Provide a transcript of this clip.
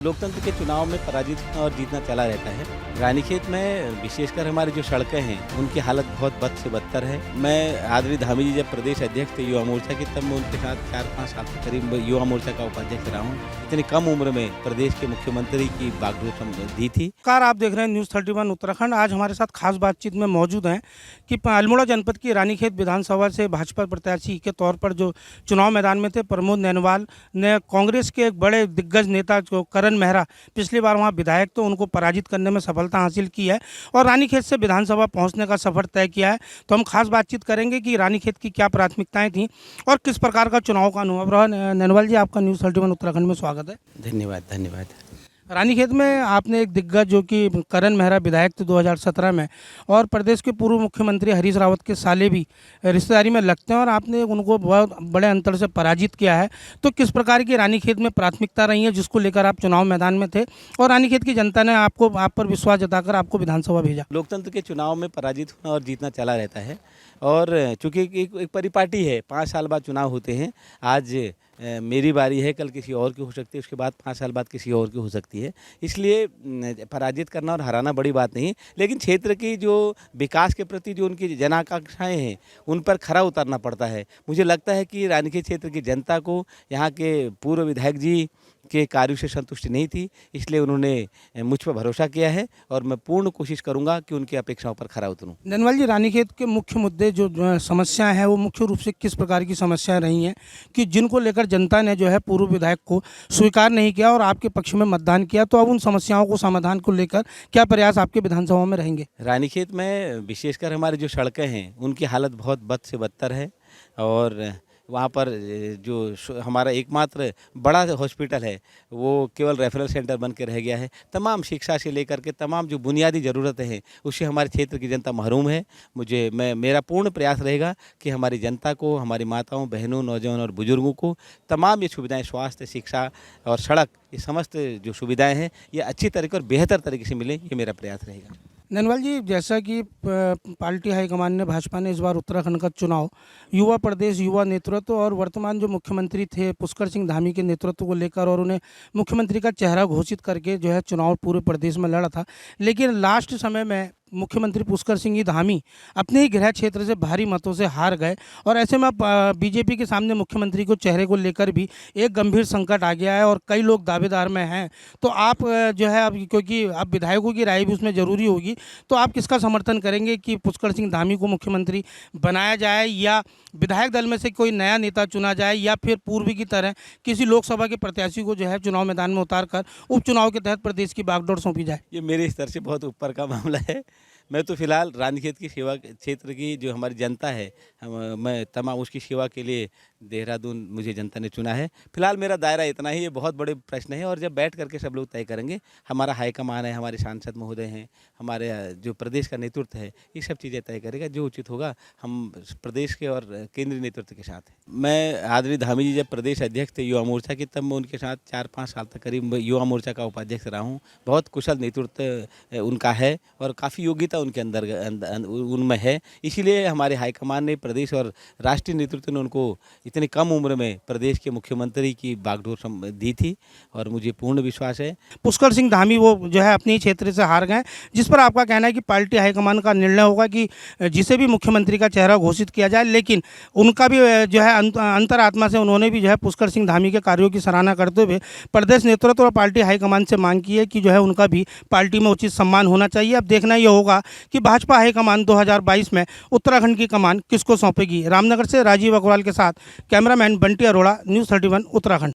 लोकतंत्र के चुनाव में पराजित और जीतना चला रहता है। रानीखेत में विशेषकर हमारी जो सड़कें हैं उनकी हालत बहुत बद से बदतर है। मैं आदरणीय धामी जी जब प्रदेश अध्यक्ष थे युवा मोर्चा के, तब मैं उनके साथ 4-5 साल के करीब युवा मोर्चा का उपाध्यक्ष रहा हूँ। इतनी कम उम्र में प्रदेश के मुख्यमंत्री की बागडोर दी थी। नमस्कार, आप देख रहे हैं न्यूज़ 31 उत्तराखंड। आज हमारे साथ खास बातचीत में मौजूद हैं कि अल्मोड़ा जनपद की रानीखेत विधानसभा से भाजपा प्रत्याशी के तौर पर जो चुनाव मैदान में थे, प्रमोद नैनवाल ने कांग्रेस के एक बड़े दिग्गज नेता जो करण मेहरा, पिछली बार वहां विधायक, तो उनको पराजित करने में सफलता हासिल की है और रानीखेत से विधानसभा पहुंचने का सफर तय किया है। तो हम खास बातचीत करेंगे कि रानीखेत की क्या प्राथमिकताएं थीं और किस प्रकार का चुनाव का अनुभव रहा। नैनवाल जी, आपका न्यूज़ 31 उत्तराखंड में स्वागत है। धन्यवाद। रानीखेत में आपने एक दिग्गज जो कि करण मेहरा विधायक थे 2017 में, और प्रदेश के पूर्व मुख्यमंत्री हरीश रावत के साले भी रिश्तेदारी में लगते हैं, और आपने उनको बहुत बड़े अंतर से पराजित किया है। तो किस प्रकार की रानीखेत में प्राथमिकता रही है जिसको लेकर आप चुनाव मैदान में थे और रानीखेत की जनता ने आप पर विश्वास जताकर आपको विधानसभा भेजा? लोकतंत्र के चुनाव में पराजित होना और जीतना चला रहता है, और चूँकि एक परिपाटी है, 5 साल बाद चुनाव होते हैं। आज मेरी बारी है, कल किसी और की हो सकती है, उसके बाद 5 साल बाद किसी और की हो सकती है। इसलिए पराजित करना और हराना बड़ी बात नहीं, लेकिन क्षेत्र की जो विकास के प्रति जो उनकी जन आकांक्षाएँ हैं उन पर खरा उतरना पड़ता है। मुझे लगता है कि रानीखेत क्षेत्र की जनता को यहाँ के पूर्व विधायक जी के कार्यों से संतुष्टि नहीं थी, इसलिए उन्होंने मुझ पर भरोसा किया है और मैं पूर्ण कोशिश करूंगा कि उनकी अपेक्षाओं पर खरा उतरूं। नैनवाल जी, रानीखेत के मुख्य मुद्दे जो समस्याएं हैं वो मुख्य रूप से किस प्रकार की समस्याएं रही हैं कि जिनको लेकर जनता ने जो है पूर्व विधायक को स्वीकार नहीं किया और आपके पक्ष में मतदान किया? तो अब उन समस्याओं को समाधान को लेकर क्या प्रयास आपके विधानसभा में रहेंगे? रानीखेत में विशेषकर हमारी जो सड़कें हैं उनकी हालत बहुत बद से बदतर है, और वहाँ पर जो हमारा एकमात्र बड़ा हॉस्पिटल है वो केवल रेफरल सेंटर बन के रह गया है। तमाम शिक्षा से लेकर के तमाम जो बुनियादी ज़रूरतें हैं उससे हमारे क्षेत्र की जनता महरूम है। मेरा पूर्ण प्रयास रहेगा कि हमारी जनता को, हमारी माताओं, बहनों, नौजवान और बुजुर्गों को तमाम ये सुविधाएं, स्वास्थ्य, शिक्षा और सड़क, ये समस्त जो सुविधाएँ हैं ये अच्छी तरीके और बेहतर तरीके से मिलें, ये मेरा प्रयास रहेगा। नैनवाल जी, जैसा कि पार्टी हाईकमान ने, भाजपा ने इस बार उत्तराखंड का चुनाव युवा प्रदेश, युवा नेतृत्व और वर्तमान जो मुख्यमंत्री थे पुष्कर सिंह धामी के नेतृत्व को लेकर और उन्हें मुख्यमंत्री का चेहरा घोषित करके जो है चुनाव पूरे प्रदेश में लड़ा था, लेकिन लास्ट समय में मुख्यमंत्री पुष्कर सिंह ही धामी अपने ही गृह क्षेत्र से भारी मतों से हार गए, और ऐसे में बीजेपी के सामने मुख्यमंत्री को चेहरे को लेकर भी एक गंभीर संकट आ गया है और कई लोग दावेदार में हैं। तो आप जो है अब, क्योंकि अब विधायकों की राय भी उसमें ज़रूरी होगी, तो आप किसका समर्थन करेंगे कि पुष्कर सिंह धामी को मुख्यमंत्री बनाया जाए या विधायक दल में से कोई नया नेता चुना जाए, या फिर पूर्व की तरह किसी लोकसभा के प्रत्याशी को जो है चुनाव मैदान में उतार कर उपचुनाव के तहत प्रदेश की बागडोर सौंपी जाए? ये मेरे स्तर से बहुत ऊपर का मामला है। मैं तो फिलहाल रानीखेत की सेवा, क्षेत्र की जो हमारी जनता है, मैं तमाम उसकी सेवा के लिए देहरादून मुझे जनता ने चुना है। फिलहाल मेरा दायरा इतना ही, ये बहुत बड़े प्रश्न है और जब बैठ करके सब लोग तय करेंगे, हमारा हाईकमान है, हमारे सांसद महोदय हैं, हमारे जो प्रदेश का नेतृत्व है, ये सब चीज़ें तय करेगा। जो उचित होगा हम प्रदेश के और केंद्रीय नेतृत्व के साथ हैं। मैं आदरणीय धामी जी जब प्रदेश अध्यक्ष थे युवा मोर्चा के, तब मैं उनके साथ 4-5 साल तक करीब युवा मोर्चा का उपाध्यक्ष रहा हूँ। बहुत कुशल नेतृत्व उनका है और काफ़ी योग्यता उनके अंदर उनमें है, इसीलिए हमारे हाईकमान ने, प्रदेश और राष्ट्रीय नेतृत्व ने उनको इतनी कम उम्र में प्रदेश के मुख्यमंत्री की बागडोर दी थी और मुझे पूर्ण विश्वास है। पुष्कर सिंह धामी वो जो है अपने ही क्षेत्र से हार गए, जिस पर आपका कहना है कि पार्टी हाईकमान का निर्णय होगा कि जिसे भी मुख्यमंत्री का चेहरा घोषित किया जाए, लेकिन उनका भी जो है अंतरात्मा से उन्होंने भी जो है पुष्कर सिंह धामी के कार्यों की सराहना करते हुए प्रदेश नेतृत्व और पार्टी हाईकमान से मांग की है कि जो है उनका भी पार्टी में उचित सम्मान होना चाहिए। अब देखना यह होगा कि भाजपा हाईकमान 2022 में उत्तराखंड की कमान किसको सौंपेगी। रामनगर से राजीव अग्रवाल के साथ कैमरामैन बंटी अरोड़ा, न्यूज़ 31 उत्तराखंड।